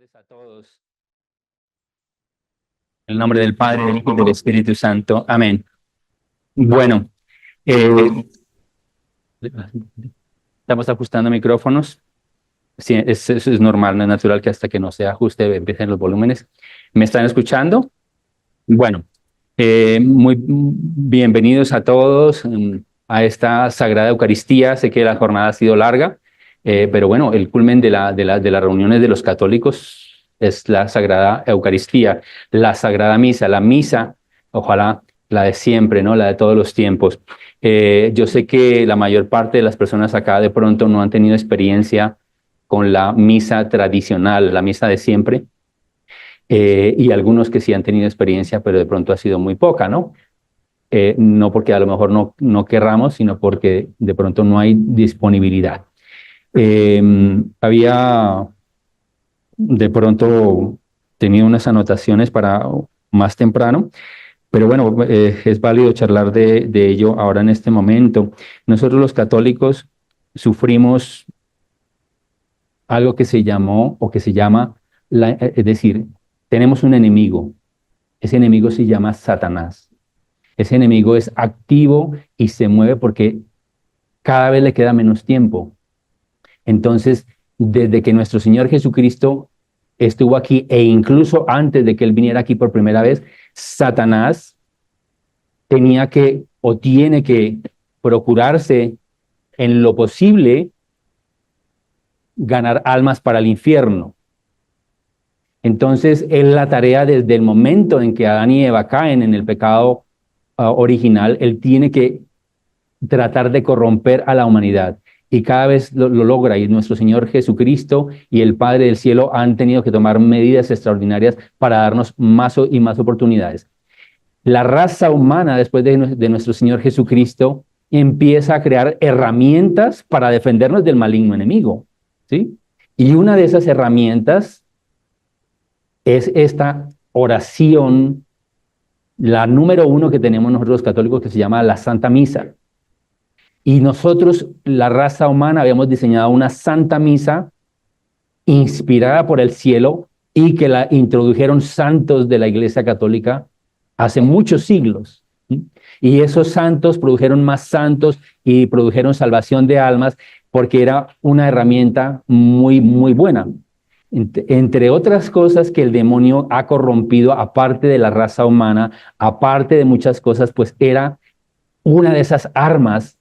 Tardes a todos. En el nombre del Padre, del Hijo y del Espíritu Santo. Amén. Bueno, estamos ajustando micrófonos. Sí, eso es normal, no es natural que hasta que no se ajuste empiecen los volúmenes. ¿Me están escuchando? Bueno, muy bienvenidos a todos a esta Sagrada Eucaristía. Sé que la jornada ha sido larga, pero bueno, el culmen de las reuniones de los católicos es la Sagrada Eucaristía, la Sagrada Misa, la misa, ojalá la de siempre, ¿no? La de todos los tiempos. Yo sé que la mayor parte de las personas acá de pronto no han tenido experiencia con la misa tradicional, la misa de siempre. Y algunos que sí han tenido experiencia, pero de pronto ha sido muy poca, ¿no? No porque a lo mejor no querramos, sino porque de pronto no hay disponibilidad. Había de pronto tenido unas anotaciones para más temprano, pero bueno, es válido charlar de ello ahora en este momento. Nosotros los católicos sufrimos algo que se llamó o que se llama, es decir, tenemos un enemigo. Ese enemigo se llama Satanás. Ese enemigo es activo y se mueve porque cada vez le queda menos tiempo. Entonces, desde que nuestro Señor Jesucristo estuvo aquí e incluso antes de que Él viniera aquí por primera vez, Satanás tenía que o tiene que procurarse en lo posible ganar almas para el infierno. Entonces, es la tarea desde el momento en que Adán y Eva caen en el pecado original, él tiene que tratar de corromper a la humanidad. Y cada vez lo logra. Y nuestro Señor Jesucristo y el Padre del Cielo han tenido que tomar medidas extraordinarias para darnos más y más oportunidades. La raza humana, después de nuestro Señor Jesucristo, empieza a crear herramientas para defendernos del maligno enemigo, ¿sí? Y una de esas herramientas es esta oración, la número uno que tenemos nosotros los católicos, que se llama la Santa Misa. Y nosotros, la raza humana, habíamos diseñado una Santa Misa inspirada por el cielo y que la introdujeron santos de la Iglesia Católica hace muchos siglos. Y esos santos produjeron más santos y produjeron salvación de almas porque era una herramienta muy, muy buena. Entre otras cosas que el demonio ha corrompido, aparte de la raza humana, aparte de muchas cosas, pues era una de esas armas.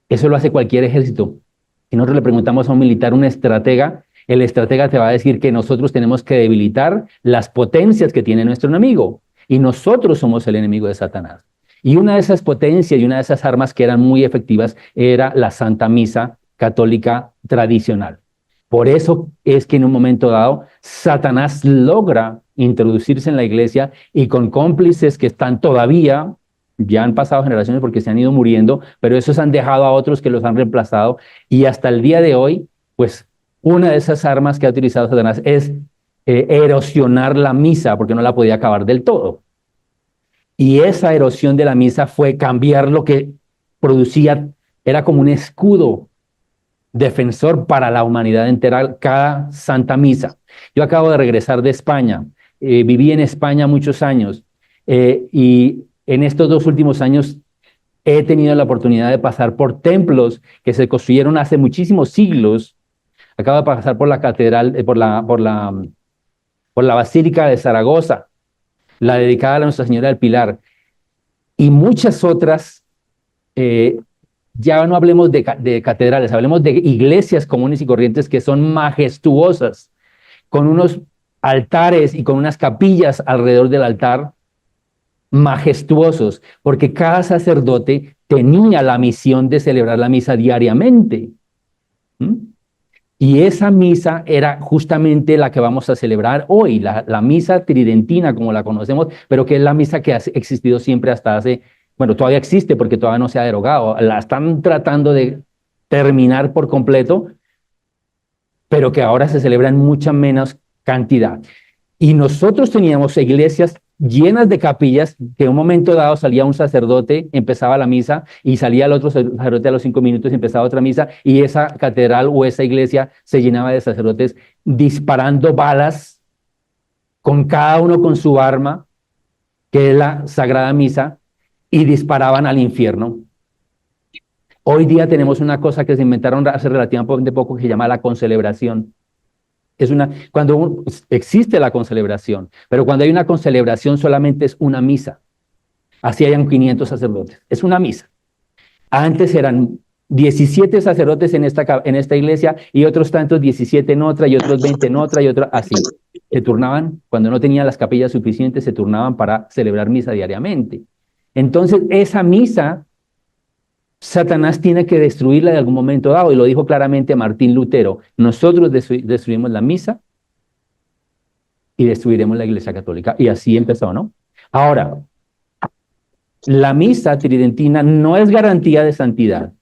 Eso lo hace cualquier ejército. Si nosotros le preguntamos a un militar, un estratega, el estratega te va a decir que nosotros tenemos que debilitar las potencias que tiene nuestro enemigo. Y nosotros somos el enemigo de Satanás. Y una de esas potencias y una de esas armas que eran muy efectivas era la Santa Misa católica tradicional. Por eso es que en un momento dado, Satanás logra introducirse en la iglesia y con cómplices que están todavía, ya han pasado generaciones porque se han ido muriendo, pero esos han dejado a otros que los han reemplazado. Y hasta el día de hoy, pues una de esas armas que ha utilizado Satanás es erosionar la misa, porque no la podía acabar del todo. Y esa erosión de la misa fue cambiar lo que producía, era como un escudo defensor para la humanidad entera, cada Santa Misa. Yo acabo de regresar de España, viví en España muchos años y en estos 2 últimos años he tenido la oportunidad de pasar por templos que se construyeron hace muchísimos siglos. Acabo de pasar por la catedral, por la Basílica de Zaragoza, la dedicada a Nuestra Señora del Pilar, y muchas otras. Ya no hablemos de catedrales, hablemos de iglesias comunes y corrientes que son majestuosas, con unos altares y con unas capillas alrededor del altar majestuosos, porque cada sacerdote tenía la misión de celebrar la misa diariamente. Y esa misa era justamente la que vamos a celebrar hoy, la misa tridentina como la conocemos, pero que es la misa que ha existido siempre hasta hace, bueno, todavía existe porque todavía no se ha derogado, la están tratando de terminar por completo, pero que ahora se celebra en mucha menos cantidad. Y nosotros teníamos iglesias llenas de capillas, que en un momento dado salía un sacerdote, empezaba la misa, y salía el otro sacerdote a los 5 minutos y empezaba otra misa, y esa catedral o esa iglesia se llenaba de sacerdotes disparando balas, con cada uno con su arma, que es la Sagrada Misa, y disparaban al infierno. Hoy día tenemos una cosa que se inventaron hace relativamente poco que se llama la concelebración. Cuando existe la concelebración, pero cuando hay una concelebración solamente es una misa. Así hayan 500 sacerdotes. Es una misa. Antes eran 17 sacerdotes en esta iglesia y otros tantos 17 en otra y otros 20 en otra y otra así. Se turnaban, cuando no tenían las capillas suficientes, se turnaban para celebrar misa diariamente. Entonces, esa misa, Satanás tiene que destruirla en algún momento dado, y lo dijo claramente Martín Lutero. Nosotros destruimos la misa y destruiremos la Iglesia Católica. Y así empezó, ¿no? Ahora, la misa tridentina no es garantía de santidad,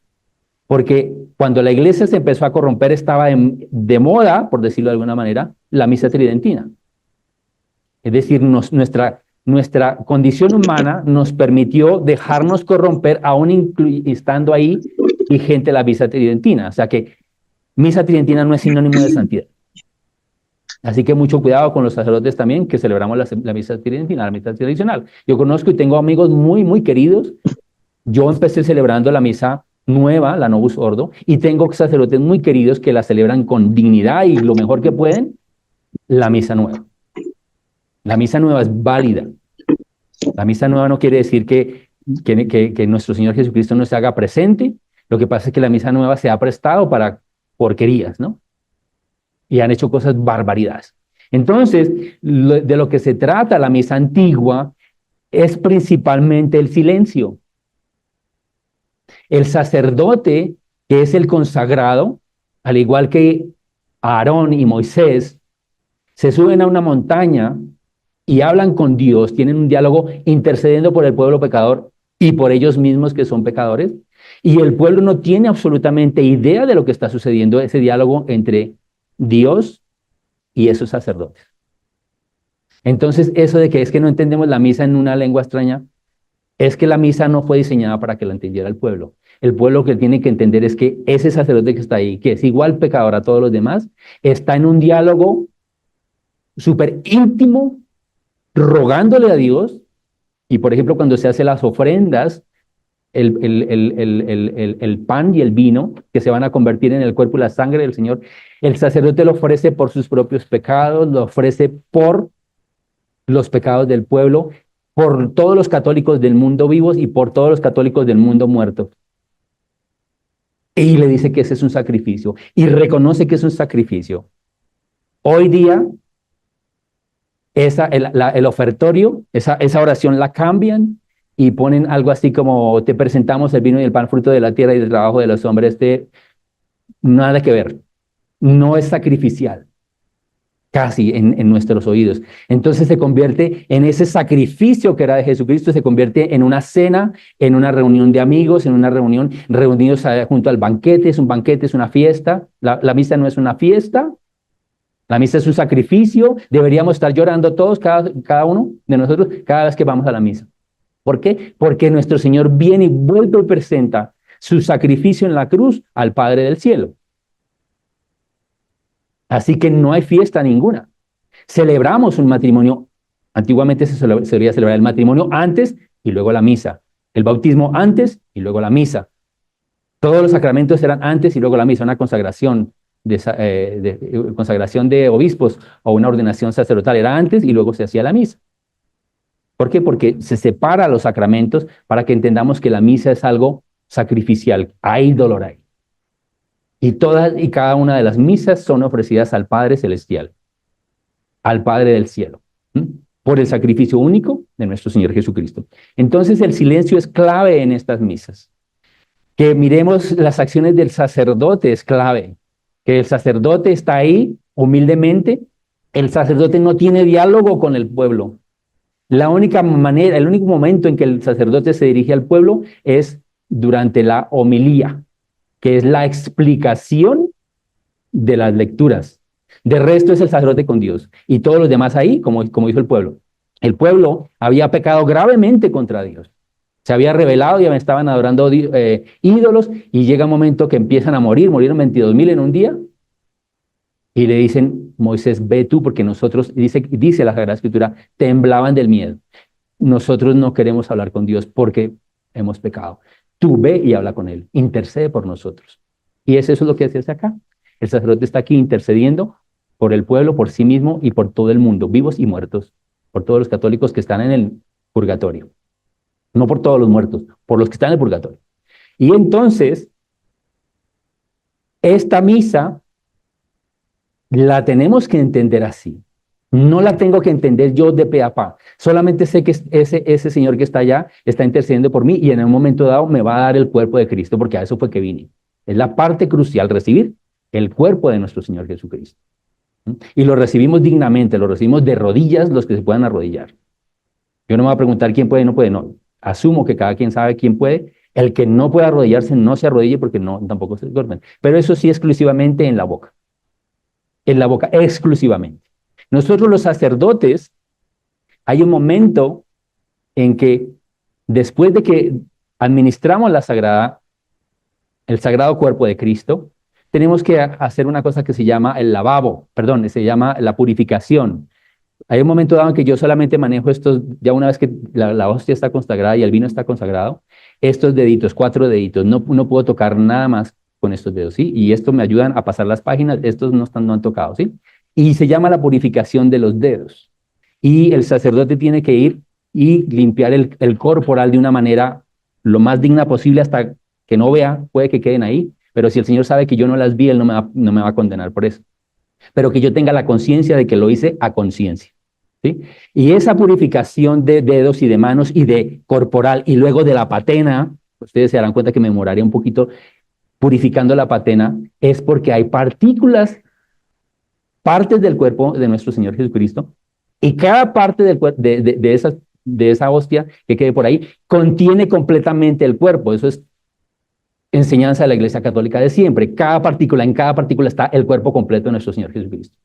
porque cuando la iglesia se empezó a corromper estaba de moda, por decirlo de alguna manera, la misa tridentina. Es decir, nuestra condición humana nos permitió dejarnos corromper aún estando ahí vigente la misa tridentina. O sea que misa tridentina no es sinónimo de santidad. Así que mucho cuidado con los sacerdotes también que celebramos la misa tridentina, la misa tradicional. Yo conozco y tengo amigos muy, muy queridos. Yo empecé celebrando la misa nueva, la Novus Ordo, y tengo sacerdotes muy queridos que la celebran con dignidad y lo mejor que pueden, la misa nueva. La misa nueva es válida. La misa nueva no quiere decir que nuestro Señor Jesucristo no se haga presente. Lo que pasa es que la misa nueva se ha prestado para porquerías, ¿no? Y han hecho cosas barbaridades. Entonces, de lo que se trata la misa antigua es principalmente el silencio. El sacerdote, que es el consagrado, al igual que Aarón y Moisés, se suben a una montaña y hablan con Dios, tienen un diálogo intercediendo por el pueblo pecador y por ellos mismos que son pecadores, y el pueblo no tiene absolutamente idea de lo que está sucediendo, ese diálogo entre Dios y esos sacerdotes. Entonces, eso de que es que no entendemos la misa en una lengua extraña, es que la misa no fue diseñada para que la entendiera el pueblo. El pueblo que tiene que entender es que ese sacerdote que está ahí, que es igual pecador a todos los demás, está en un diálogo súper íntimo, rogándole a Dios. Y por ejemplo, cuando se hacen las ofrendas, el pan y el vino, que se van a convertir en el cuerpo y la sangre del Señor, el sacerdote lo ofrece por sus propios pecados, lo ofrece por los pecados del pueblo, por todos los católicos del mundo vivos y por todos los católicos del mundo muertos. Y le dice que ese es un sacrificio, y reconoce que es un sacrificio. Hoy día, el ofertorio, esa oración la cambian y ponen algo así como: te presentamos el vino y el pan, fruto de la tierra y del trabajo de los hombres. Nada que ver, no es sacrificial, casi en nuestros oídos. Entonces se convierte en ese sacrificio que era de Jesucristo, se convierte en una cena, en una reunión de amigos, en una reunión reunidos junto al banquete. Es un banquete, es una fiesta. La misa no es una fiesta, la misa es un sacrificio. Deberíamos estar llorando todos, cada uno de nosotros, cada vez que vamos a la misa. ¿Por qué? Porque nuestro Señor viene y vuelve y presenta su sacrificio en la cruz al Padre del cielo. Así que no hay fiesta ninguna. Celebramos un matrimonio. Antiguamente se solía celebrar el matrimonio antes y luego la misa. El bautismo antes y luego la misa. Todos los sacramentos eran antes y luego la misa. Una consagración consagración de obispos o una ordenación sacerdotal era antes y luego se hacía la misa. ¿Por qué? Porque se separa los sacramentos para que entendamos que la misa es algo sacrificial. Hay dolor ahí. Y todas y cada una de las misas son ofrecidas al Padre Celestial, al Padre del cielo, por el sacrificio único de nuestro Señor Jesucristo. Entonces el silencio es clave en estas misas. Que miremos las acciones del sacerdote es clave. Que el sacerdote está ahí humildemente. El sacerdote no tiene diálogo con el pueblo. La única manera, el único momento en que el sacerdote se dirige al pueblo es durante la homilía, que es la explicación de las lecturas. De resto es el sacerdote con Dios y todos los demás ahí, como hizo el pueblo. El pueblo había pecado gravemente contra Dios. Se había rebelado y estaban adorando ídolos, y llega un momento que empiezan a morir. Murieron 22,000 en un día. Y le dicen, Moisés, ve tú, porque nosotros, dice la Sagrada Escritura, temblaban del miedo. Nosotros no queremos hablar con Dios porque hemos pecado. Tú ve y habla con Él, intercede por nosotros. Y eso es lo que se hace acá. El sacerdote está aquí intercediendo por el pueblo, por sí mismo y por todo el mundo, vivos y muertos, por todos los católicos que están en el purgatorio. No por todos los muertos, por los que están en el purgatorio. Y entonces, esta misa la tenemos que entender así. No la tengo que entender yo de pe a pa. Solamente sé que ese Señor que está allá está intercediendo por mí, y en un momento dado me va a dar el cuerpo de Cristo, porque a eso fue que vine. Es la parte crucial, recibir el cuerpo de nuestro Señor Jesucristo. Y lo recibimos dignamente, lo recibimos de rodillas los que se puedan arrodillar. Yo no me voy a preguntar quién puede y no puede, no. Asumo que cada quien sabe quién puede. El que no pueda arrodillarse, no se arrodille, porque no, tampoco se duermen. Pero eso sí, exclusivamente en la boca. En la boca, exclusivamente. Nosotros los sacerdotes, hay un momento en que después de que administramos el sagrado cuerpo de Cristo, tenemos que hacer una cosa que se llama el lavabo, perdón, se llama la purificación. Hay un momento dado en que yo solamente manejo estos, ya una vez que la hostia está consagrada y el vino está consagrado, estos deditos, 4 deditos, no puedo tocar nada más con estos dedos, ¿sí? Y esto me ayudan a pasar las páginas, estos no han tocado, ¿sí? Y se llama la purificación de los dedos. Y el sacerdote tiene que ir y limpiar el corporal de una manera lo más digna posible hasta que no vea, puede que queden ahí, pero si el Señor sabe que yo no las vi, Él no me va a condenar por eso. Pero que yo tenga la conciencia de que lo hice a conciencia, ¿sí? Y esa purificación de dedos y de manos y de corporal y luego de la patena, ustedes se darán cuenta que me demoraría un poquito purificando la patena, es porque hay partículas, partes del cuerpo de nuestro Señor Jesucristo, y cada parte de esa hostia que quede por ahí contiene completamente el cuerpo. Eso es enseñanza de la Iglesia Católica de siempre. En cada partícula está el cuerpo completo de nuestro Señor Jesucristo.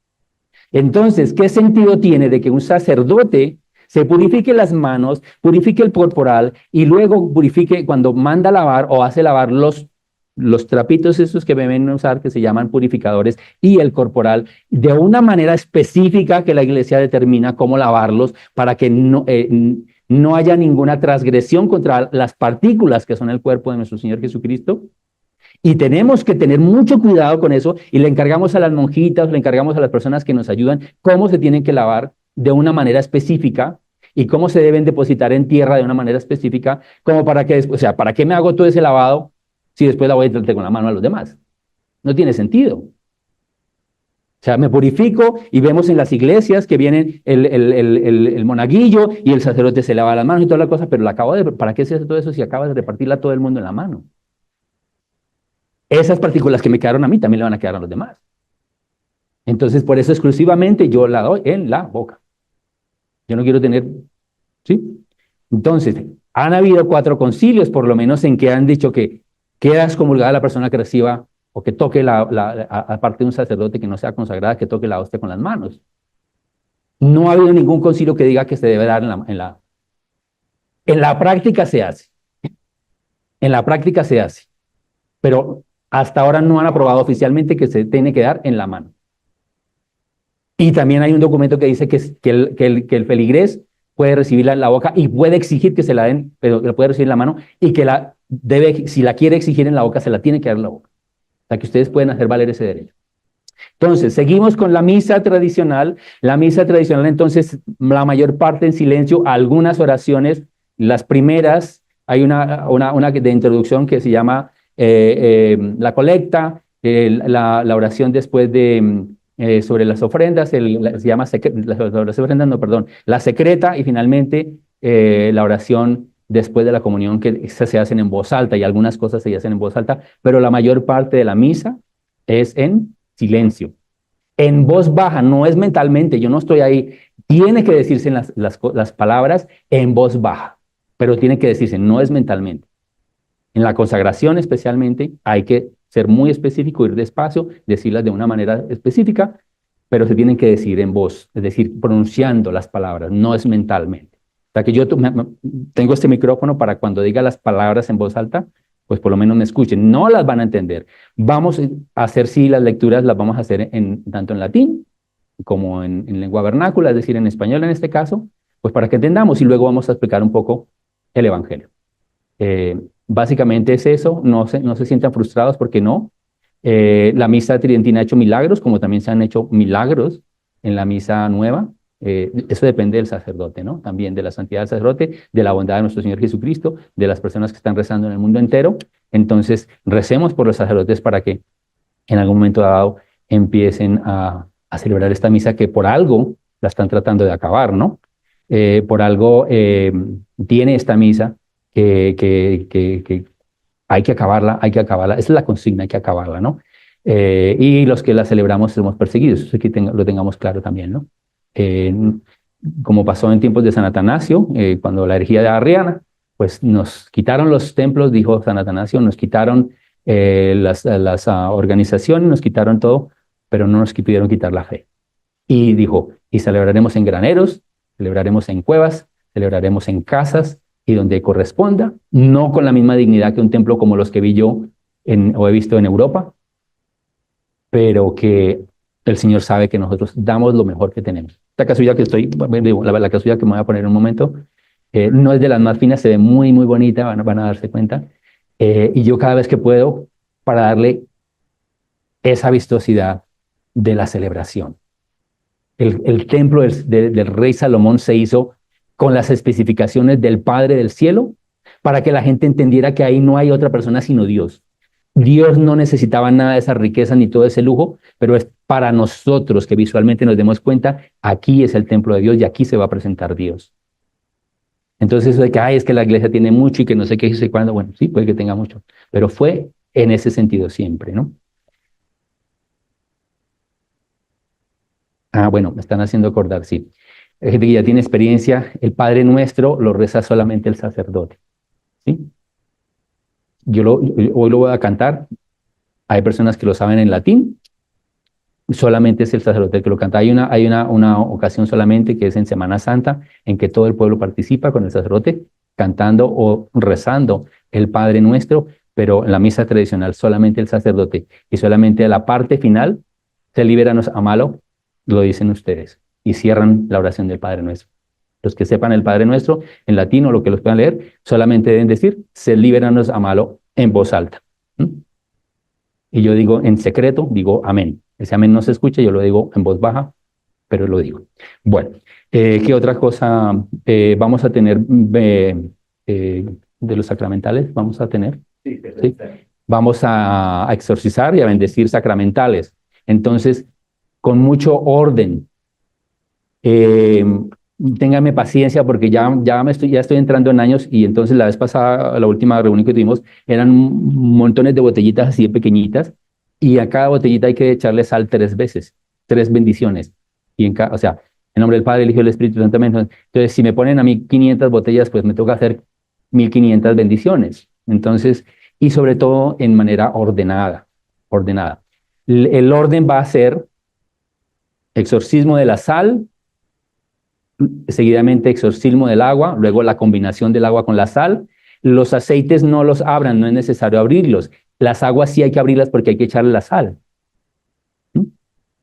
Entonces, ¿qué sentido tiene de que un sacerdote se purifique las manos, purifique el corporal y luego purifique cuando manda lavar o hace lavar los trapitos esos que deben usar, que se llaman purificadores, y el corporal, de una manera específica que la Iglesia determina cómo lavarlos para que no haya ninguna transgresión contra las partículas que son el cuerpo de nuestro Señor Jesucristo? Y tenemos que tener mucho cuidado con eso, y le encargamos a las monjitas, le encargamos a las personas que nos ayudan cómo se tienen que lavar de una manera específica y cómo se deben depositar en tierra de una manera específica, como para que después, o sea, ¿para qué me hago todo ese lavado si después la voy a tratar con la mano a los demás? No tiene sentido. O sea, me purifico y vemos en las iglesias que vienen el monaguillo y el sacerdote se lava las manos y toda la cosa, pero ¿para qué se hace todo eso si acaba de repartirla a todo el mundo en la mano? Esas partículas que me quedaron a mí también le van a quedar a los demás. Entonces, por eso exclusivamente yo la doy en la boca. Yo no quiero tener, ¿sí? Entonces, han habido 4 concilios, por lo menos, en que han dicho que queda excomulgada la persona que reciba o que toque aparte de un sacerdote que no sea consagrada, que toque la hostia con las manos. No ha habido ningún concilio que diga que se debe dar en la práctica se hace. En la práctica se hace. Pero hasta ahora no han aprobado oficialmente que se tiene que dar en la mano. Y también hay un documento que dice que el feligrés puede recibirla en la boca y puede exigir que se la den, pero la puede recibir en la mano, y que si la quiere exigir en la boca, se la tiene que dar en la boca. O sea, que ustedes pueden hacer valer ese derecho. Entonces, seguimos con la misa tradicional. La misa tradicional, entonces, la mayor parte en silencio, algunas oraciones, las primeras, hay una de introducción que se llama la colecta, la oración después sobre las ofrendas, se llama las ofrendas, no, perdón, la secreta, y finalmente la oración después de la comunión, que se hacen en voz alta, y algunas cosas se hacen en voz alta, pero la mayor parte de la misa es en silencio. En voz baja, no es mentalmente, yo no estoy ahí. Tiene que decirse las palabras en voz baja, pero tiene que decirse, no es mentalmente. En la consagración especialmente hay que ser muy específico, ir despacio, decirlas de una manera específica, pero se tienen que decir en voz, es decir, pronunciando las palabras, no es mentalmente. O sea que yo tengo este micrófono para cuando diga las palabras en voz alta, pues por lo menos me escuchen. No las van a entender. Vamos a hacer, sí, las lecturas las vamos a hacer tanto en latín como en lengua vernácula, es decir, en español en este caso, pues para que entendamos y luego vamos a explicar un poco el Evangelio. Básicamente es eso, no se sientan frustrados porque no. La misa tridentina ha hecho milagros, como también se han hecho milagros en la misa nueva. Eso depende del sacerdote, ¿no? También de la santidad del sacerdote, de la bondad de nuestro Señor Jesucristo, de las personas que están rezando en el mundo entero. Entonces, recemos por los sacerdotes para que en algún momento dado empiecen a celebrar esta misa que por algo la están tratando de acabar, ¿no? Por algo tiene esta misa que hay que acabarla, hay que acabarla. Esa es la consigna, hay que acabarla, ¿no? Y los que la celebramos somos perseguidos, eso que lo tengamos claro también, ¿no? Como pasó en tiempos de San Atanasio, cuando la herejía de Arriana, pues nos quitaron los templos, dijo San Atanasio, nos quitaron las organizaciones, nos quitaron todo, pero no nos pudieron quitar la fe. Y dijo, y celebraremos en graneros, celebraremos en cuevas, celebraremos en casas y donde corresponda, no con la misma dignidad que un templo como los que vi yo o he visto en Europa, pero que el Señor sabe que nosotros damos lo mejor que tenemos. Esta casulla que la casulla que me voy a poner en un momento, no es de las más finas, se ve muy, muy bonita, van a darse cuenta. Y yo cada vez que puedo, para darle esa vistosidad de la celebración. El templo del rey Salomón se hizo con las especificaciones del Padre del cielo para que la gente entendiera que ahí no hay otra persona sino Dios. Dios no necesitaba nada de esa riqueza ni todo ese lujo, pero es para nosotros que visualmente nos demos cuenta, aquí es el templo de Dios y aquí se va a presentar Dios. Entonces eso de que, ay, es que la iglesia tiene mucho y que no sé qué, sé cuándo, bueno, sí, puede que tenga mucho, pero fue en ese sentido siempre, ¿no? Ah, bueno, me están haciendo acordar, sí. Hay gente que ya tiene experiencia, el Padre Nuestro lo reza solamente el sacerdote, ¿sí? Hoy lo voy a cantar, hay personas que lo saben en latín, solamente es el sacerdote el que lo canta. Hay una ocasión solamente que es en Semana Santa, en que todo el pueblo participa con el sacerdote cantando o rezando el Padre Nuestro, pero en la misa tradicional solamente el sacerdote y solamente la parte final, se líbranos a malo, lo dicen ustedes y cierran la oración del Padre Nuestro. Los que sepan el Padre Nuestro en latín o lo que los puedan leer, solamente deben decir, se líbranos a malo en voz alta. Y yo digo en secreto, digo amén. Ese amén no se escucha, yo lo digo en voz baja, pero lo digo. Bueno, ¿qué otra cosa vamos a tener de los sacramentales? Vamos a tener. Sí. Vamos a exorcizar y a bendecir sacramentales. Entonces, con mucho orden. Ténganme paciencia porque ya estoy entrando en años y entonces la vez pasada, la última reunión que tuvimos, eran montones de botellitas así de pequeñitas y a cada botellita hay que echarle sal 3 veces, 3 bendiciones. O sea, en nombre del Padre, el Hijo y el Espíritu Santo. Entonces, si me ponen a mí 500 botellas, pues me toca hacer 1500 bendiciones. Entonces, y sobre todo en manera ordenada. El orden va a ser exorcismo de la sal, seguidamente exorcismo del agua, luego la combinación del agua con la sal. Los aceites no los abran, no es necesario abrirlos. Las aguas sí hay que abrirlas porque hay que echarle la sal.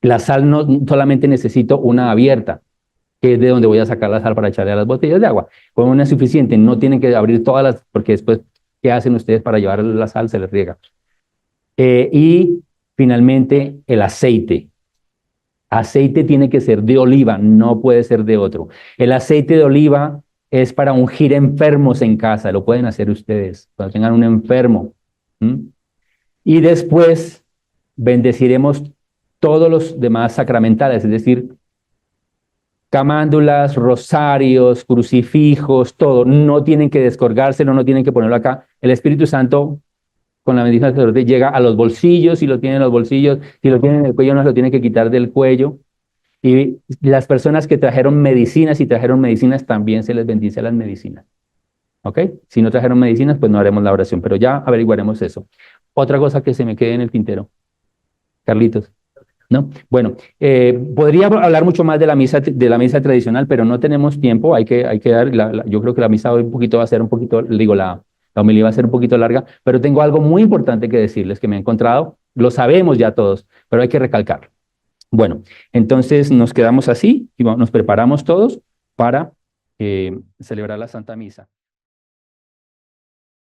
La sal no solamente necesito una abierta, que es de donde voy a sacar la sal para echarle a las botellas de agua. Con una es suficiente, no tienen que abrir todas las, porque después, ¿qué hacen ustedes para llevar la sal? Se les riega. Y finalmente el aceite. Aceite tiene que ser de oliva, no puede ser de otro. El aceite de oliva es para ungir enfermos en casa, lo pueden hacer ustedes, cuando tengan un enfermo. Y después bendeciremos todos los demás sacramentales, es decir, camándulas, rosarios, crucifijos, todo. No tienen que descolgárselo, no tienen que ponerlo acá. El Espíritu Santo con la bendición del sacerdote llega a los bolsillos, si lo tienen en los bolsillos, si lo tienen en el cuello no se lo tienen que quitar del cuello. Y las personas que trajeron medicinas, si trajeron medicinas, también se les bendice las medicinas. ¿Ok? Si no trajeron medicinas, pues no haremos la oración, pero ya averiguaremos eso. Otra cosa que se me quede en el tintero. Carlitos. ¿no? Bueno, podría hablar mucho más de la misa tradicional, pero no tenemos tiempo, hay que dar, yo creo que la misa hoy un poquito va a ser un poquito, digo, la homilía va a ser un poquito larga, pero tengo algo muy importante que decirles que me he encontrado, lo sabemos ya todos, pero hay que recalcarlo. Bueno, entonces nos quedamos así y nos preparamos todos para celebrar la Santa Misa.